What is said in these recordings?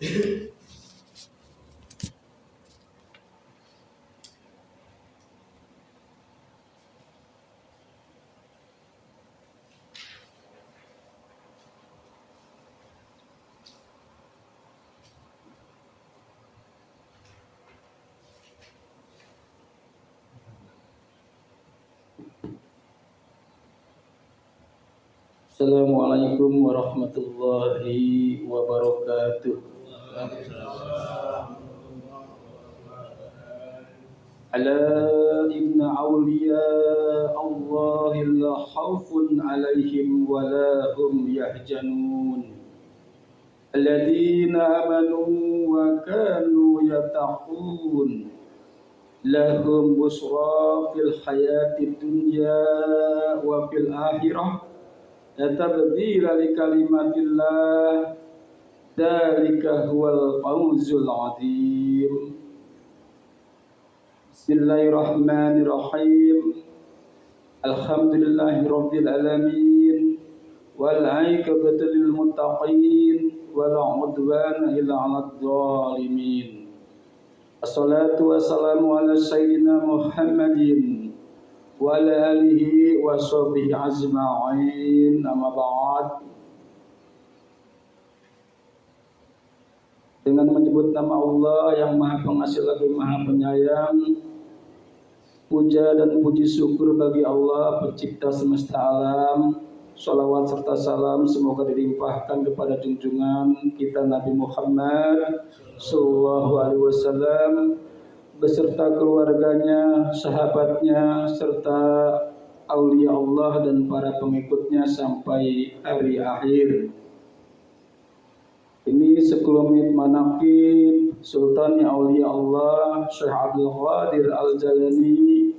Assalamualaikum warahmatullahi wabarakatuh. Ala inna awliya Allahi la khawfun alaihim wa la hum yahjanun. Alladhina amanu wa kanu yattaqun. Lahum busra fil hayati dunya wa fil akhirah. La tabdila li kalimatillah, dzalika huwal fawzul adzim. Bismillahirrahmanirrahim. Alhamdulillahirabbil alamin wal 'aqibatu lil muttaqin wala 'udwana illa 'alal zalimin. Assalatu wassalamu ala sayyidina Muhammadin wa ala alihi wa sahbihi ajma'in, amma ba'd. Dengan menyebut nama Allah yang Maha Pengasih lagi Maha Penyayang, puja dan puji syukur bagi Allah pencipta semesta alam. Shalawat serta salam semoga dilimpahkan kepada junjungan kita Nabi Muhammad sallallahu alaihi wasallam beserta keluarganya, sahabatnya, serta aulia Allah dan para pengikutnya sampai hari akhir. Ini sekelumit manaqib Sultan Aulia Allah Syekh Abdul Qadir Al-Jalani,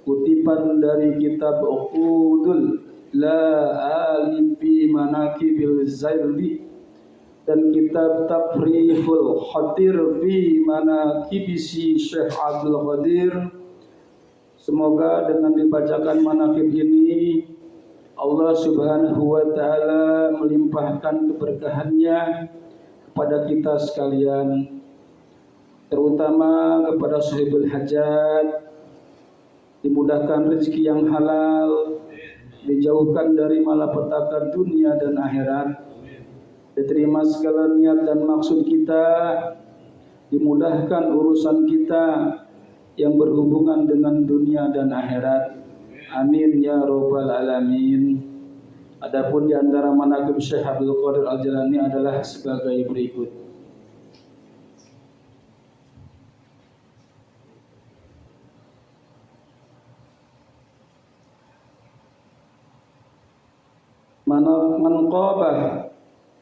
kutipan dari kitab Uqudul La Alifi Manaqibil Zaili dan kitab Tafrihul Khatir fi Manaqibisi Syekh Abdul Qadir. Semoga dengan dibacakan manaqib ini Allah Subhanahu wa taala melimpahkan keberkahannya kepada kita sekalian, terutama kepada sahibul hajat, dimudahkan rezeki yang halal, dijauhkan dari malapetaka dunia dan akhirat, diterima segala niat dan maksud kita, dimudahkan urusan kita yang berhubungan dengan dunia dan akhirat. Amin ya rabbal alamin. Adapun di antara manaqib Syekh Abdul Qadir Al-Jalani adalah sebagai berikut. Manqabah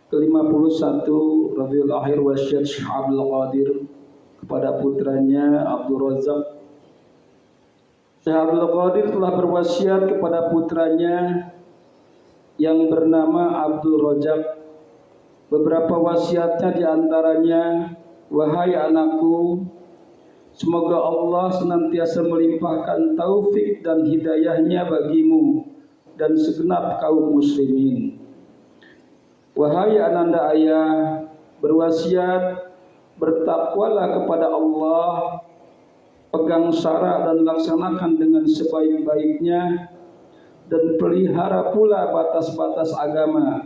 ke-51 Rabiul Akhir wasiat Syekh Abdul Qadir kepada putranya Abdul Razak. Syekh Abdul Qadir telah berwasiat kepada putranya yang bernama Abdul Razak. Beberapa wasiatnya diantaranya, wahai anakku, semoga Allah senantiasa melimpahkan taufik dan hidayahnya bagimu dan segenap kaum muslimin. Wahai ananda ayah, berwasiat, bertakwalah kepada Allah, pegang syara dan laksanakan dengan sebaik-baiknya, dan pelihara pula batas-batas agama.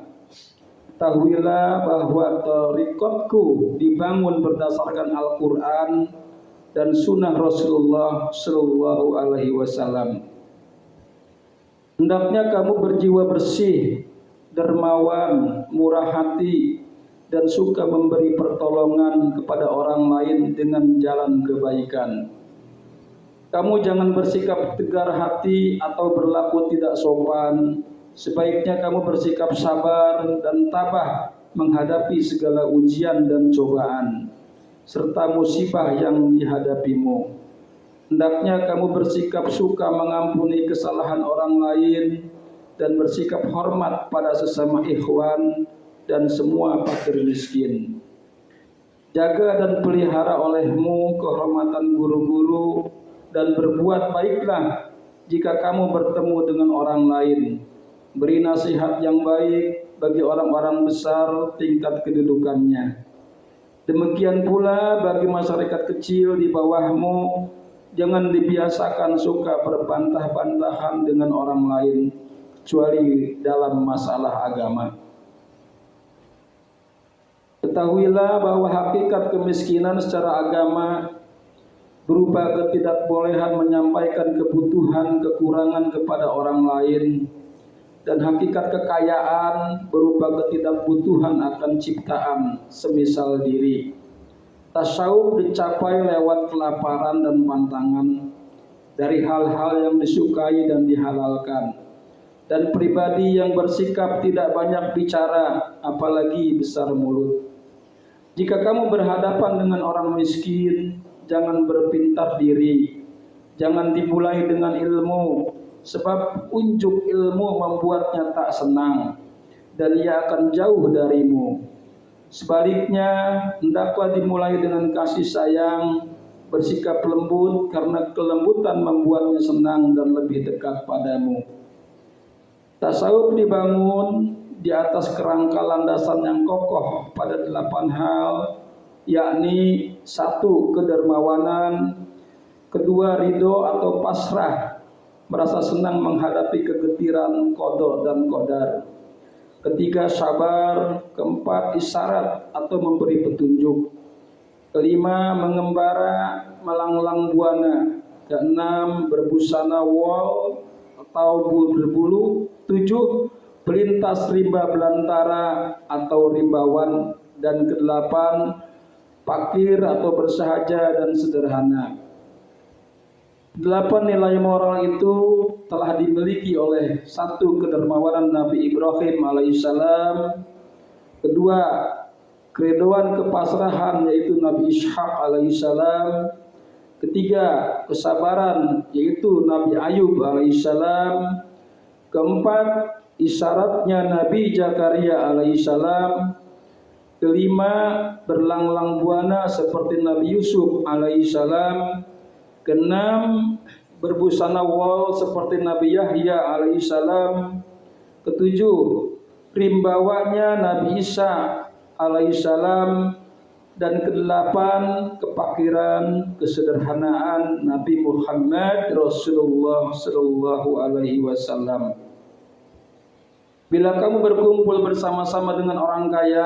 Ketahuilah bahwa thariqatku dibangun berdasarkan Al-Quran dan sunnah Rasulullah sallallahu alaihi wasallam. Hendaknya kamu berjiwa bersih, dermawan, murah hati, dan suka memberi pertolongan kepada orang lain dengan jalan kebaikan. Kamu jangan bersikap tegar hati atau berlaku tidak sopan. Sebaiknya kamu bersikap sabar dan tabah menghadapi segala ujian dan cobaan serta musibah yang dihadapimu. Hendaknya kamu bersikap suka mengampuni kesalahan orang lain dan bersikap hormat pada sesama ikhwan dan semua fakir miskin. Jaga dan pelihara olehmu kehormatan guru-guru dan berbuat baiklah jika kamu bertemu dengan orang lain. Beri nasihat yang baik bagi orang-orang besar tingkat kedudukannya. Demikian pula bagi masyarakat kecil di bawahmu, jangan dibiasakan suka berbantah-bantahan dengan orang lain, kecuali dalam masalah agama. Ketahuilah bahwa hakikat kemiskinan secara agama berupa ketidakbolehan menyampaikan kebutuhan kekurangan kepada orang lain, dan hakikat kekayaan berupa ketidakbutuhan akan ciptaan semisal diri. Tasawuf dicapai lewat kelaparan dan pantangan dari hal-hal yang disukai dan dihalalkan, dan pribadi yang bersikap tidak banyak bicara apalagi besar mulut. Jika kamu berhadapan dengan orang miskin, jangan berpintar diri, jangan dimulai dengan ilmu, sebab unjuk ilmu membuatnya tak senang dan ia akan jauh darimu. Sebaliknya, hendaklah dimulai dengan kasih sayang, bersikap lembut karena kelembutan membuatnya senang dan lebih dekat padamu. Tasawuf dibangun di atas kerangka landasan yang kokoh pada 8 hal, yakni 1. Kedermawanan, 2. Ridho atau pasrah, merasa senang menghadapi kegetiran qada dan qadar, 3. Sabar, 4. Isyarat atau memberi petunjuk, 5. Mengembara melanglang buana, 6. Berbusana wol atau berbulu, 7. Pelintas rimba belantara atau rimbawan, dan 8. Fakir atau bersahaja dan sederhana. 8 nilai moral itu telah dimiliki oleh 1. Kedermawanan Nabi Ibrahim alaihissalam, 2. Keriduan kepasrahan yaitu Nabi Ishaq alaihissalam, 3. Kesabaran yaitu Nabi Ayub alaihissalam, 4. Isyaratnya Nabi Zakaria alaihissalam, 5. Berlanglang buana seperti Nabi Yusuf alaihissalam, 6. Berbusana wol seperti Nabi Yahya alaihissalam, 7. Rimbawanya Nabi Isa alaihissalam, dan 8. Kepakiran, kesederhanaan Nabi Muhammad Rasulullah sallallahu alaihi wasallam. Bila kamu berkumpul bersama-sama dengan orang kaya,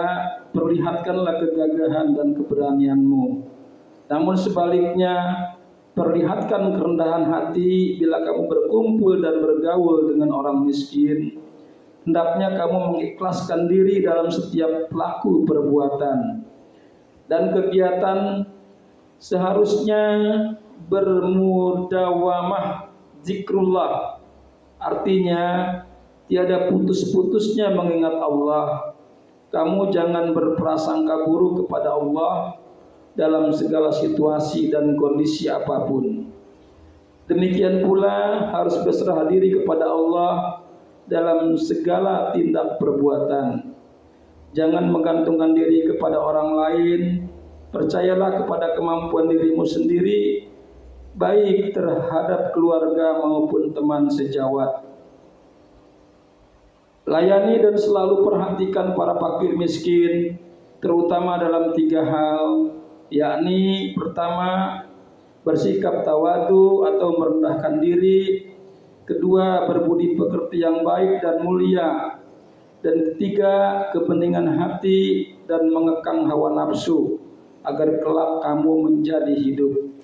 perlihatkanlah kegagahan dan keberanianmu. Namun sebaliknya, perlihatkan kerendahan hati bila kamu berkumpul dan bergaul dengan orang miskin. Hendaknya kamu mengikhlaskan diri dalam setiap pelaku perbuatan dan kegiatan. Seharusnya bermudawamah zikrullah, artinya tiada putus-putusnya mengingat Allah. Kamu jangan berprasangka buruk kepada Allah dalam segala situasi dan kondisi apapun. Demikian pula harus berserah diri kepada Allah dalam segala tindak perbuatan. Jangan menggantungkan diri kepada orang lain. Percayalah kepada kemampuan dirimu sendiri, baik terhadap keluarga maupun teman sejawat. Layani dan selalu perhatikan para fakir miskin, terutama dalam 3 hal, yakni pertama, bersikap tawadu atau merendahkan diri, 2. berbudi pekerti yang baik dan mulia, dan 3. kepentingan hati dan mengekang hawa nafsu agar kelak kamu menjadi hidup.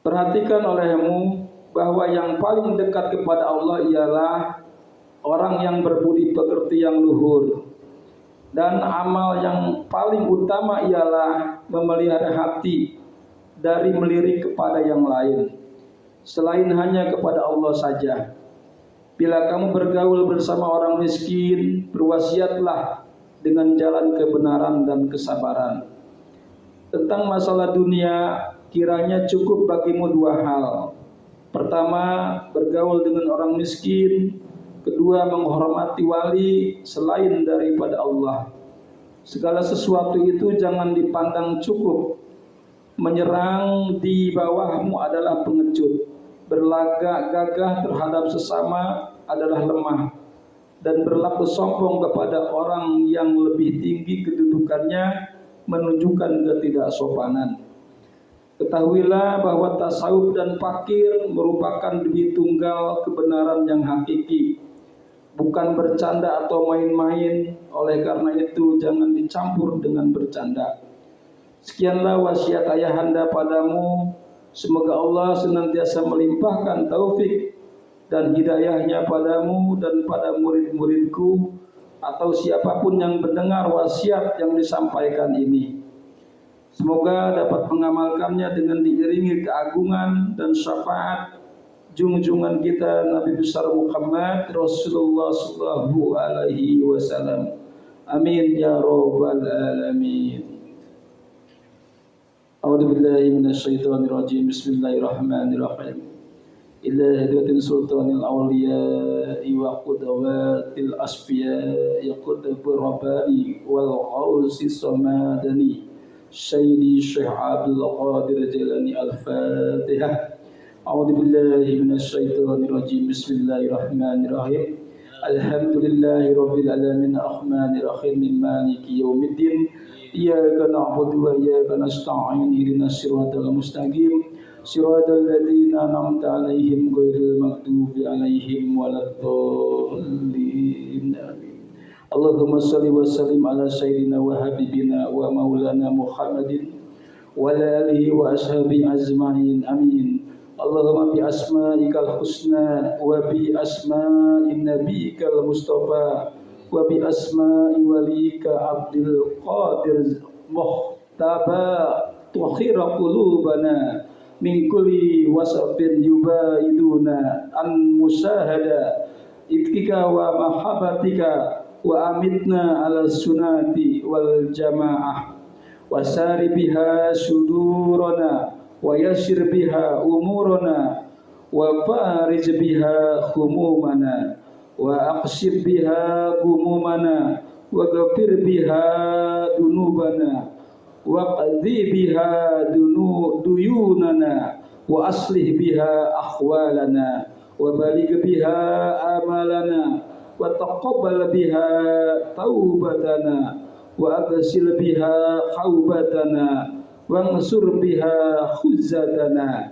Perhatikan olehmu bahwa yang paling dekat kepada Allah ialah orang yang berbudi pekerti yang luhur, dan amal yang paling utama ialah memelihara hati dari melirik kepada yang lain selain hanya kepada Allah saja. Bila kamu bergaul bersama orang miskin, berwasiatlah dengan jalan kebenaran dan kesabaran. Tentang masalah dunia, kiranya cukup bagimu 2 hal. Pertama, bergaul dengan orang miskin. 2. menghormati wali selain daripada Allah. Segala sesuatu itu jangan dipandang cukup. Menyerang di bawahmu adalah pengecut. Berlagak gagah terhadap sesama adalah lemah. dan berlaku sombong kepada orang yang lebih tinggi kedudukannya menunjukkan ketidaksopanan. Ketahuilah bahwa tasawuf dan fakir merupakan demi tunggal kebenaran yang hakiki, bukan bercanda atau main-main. Oleh karena itu jangan dicampur dengan bercanda. Sekianlah wasiat ayahanda padamu. Semoga Allah senantiasa melimpahkan taufik dan hidayahnya padamu dan pada murid-muridku atau siapapun yang mendengar wasiat yang disampaikan ini. Semoga dapat mengamalkannya dengan diiringi keagungan dan syafaat junjungan kita Nabi besar Muhammad Rasulullah sallallahu alaihi wasallam. Amin ya rabbal alamin. A'udzu billahi minasyaitonir rajim. Bismillahirrahmanirrahim. Ila hadratin sultanil awliya wa qudwatil asfiya yaqud rabai wal ghausi samadani Sayyidi Syekh Abdul Qadir Jilani Al-Fatihah. A'udzu billahi minasyaitonir rajim. Bismillahirrahmanirrahim. Alhamdulillahi rabbil alamin arrahmanir rahim maliki yaumiddin. Iyyaka na'budu wa iyyaka nasta'in. Ihdinas siratal mustaqim. Siratal ladzina an'amta 'alaihim ghairil maghdubi 'alaihim waladdallin. Allahumma salli wa sallim ala sayyidina wa habibina wa maulana Muhammadin wa ala alihi wa ashabihi ajma'in. Amin. Allahumma bi asma'ikal husna wa bi asma'in nabiyyikal mustafa wa bi asma'i walika Abdul Qadir Muhtaba tuhira qulubana min kulli wasafin yubaiduna an musahada iktika wa mahabbatika wa amitna ala sunati wal jamaah wasari biha sudurana wa yasir biha umurana wa farij biha khumumana wa aqsib biha gumumana wa ghafir biha dunubana wa qadhi biha duyunana wa aslih biha akhwalana wa baligh biha amalana wa taqabbal biha taubatana wa aghsil biha khaubatana wa ansur biha khuzzatana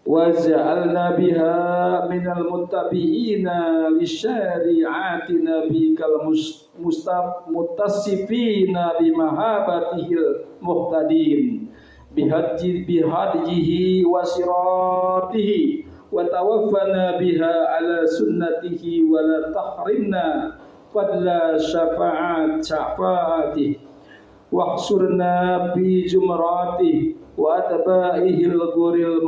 wa ja'alna biha minal muttabi'ina li syari'ati nabikal mutasifina bi mahabbatihil muhtadin bihadjihi wa siratihi wa tawaffana biha ala sunnatihi wa la tahrimna fadla syafa'atih wahsurna bi jumratih wa atba'ihil ghuril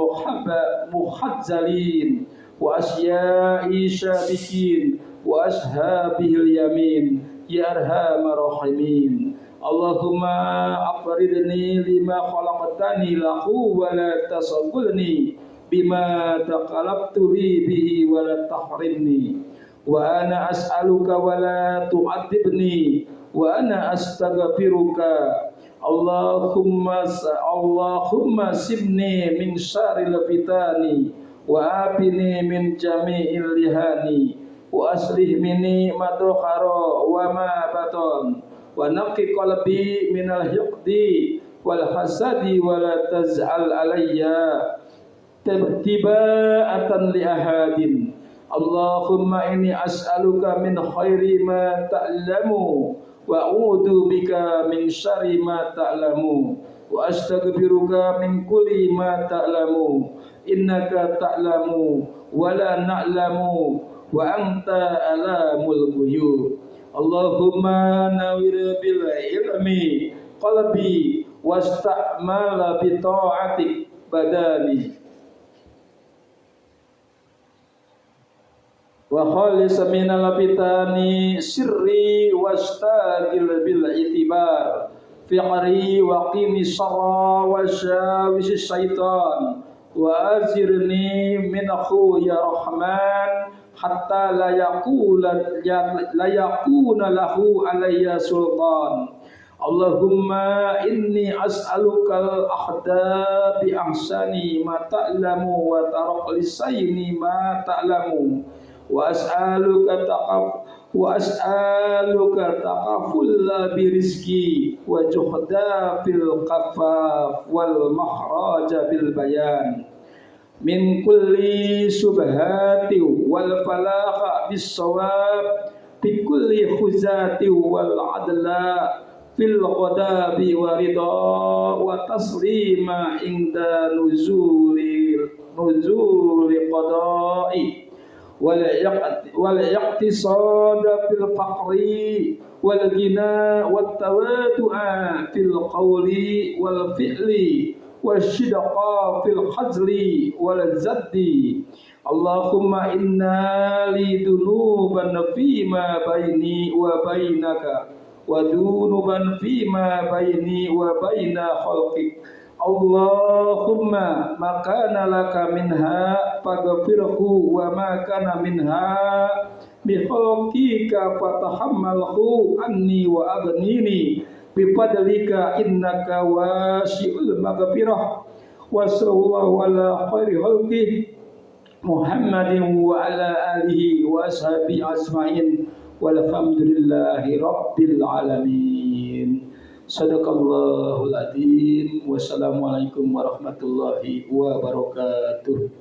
muhazzalin wa asya'i syabikin wa ashabihil yamin ya arhamar rahimin. Allahumma afridni lima khalaqtani lahu wa la tasabbulni bima taqalabtu li bihi wa la tahrimni wa ana as'aluka wa la tu'adzibni wa ana astaghfiruka. Allahumma simni min syarril fitani wa afini min jami'il lihani wa aslih minni madkhara wa ma baton wa naqi qalbi minal hiqdi wal hasadi wa la taz'al alayya tiba'atan li ahadin. Allahumma inni as'aluka min khairi ma ta'lamu wa a'udzu bika min syarri ma ta'lamu wa astaghfiruka min kulli ma ta'lamu innaka ta'lamu wa la na'lamu wa anta alamul ghuyub. Allahumma nawwir bil ilmi qalbi wasta'mal bi ta'atik badani wa khalis minal fitani sirri wastagil bil itibar fiqri wa qini syarra wa syawisi syaitan wa azirni min ya rahman hatta la yakuna lahu alayya sultan. Allahumma inni as'alukal ahda bi ahsani ma ta'lamu wa taraq lisaini ma ta'lamu وأسألك تقفل برزقي وجهدا في القفاف والمخرج بالبيان من كل شبهات والفلاح بالصواب في كل خزاة والعدل في الغضب ورضا وتسليم عند نزول قضاء والاقتصاد في الفقر والغنى والتواضع في القول والفعل والصدق في الحزر والزد. اللهم إنا لي ذنوبا فيما بيني وبينك وذنوبا فيما بيني وبين خلقك. اللهم ما كان لك منها فاغفره وما كان منها بخلقك فتحمله عني وأغنيني بفضلك إنك واسع المغفرة. وصلى الله على خير خلقه محمد وعلى آله وأصحابه أجمعين والحمد لله رب العالمين. Sadaqallahul adzim. Wassalamualaikum warahmatullahi wabarakatuh.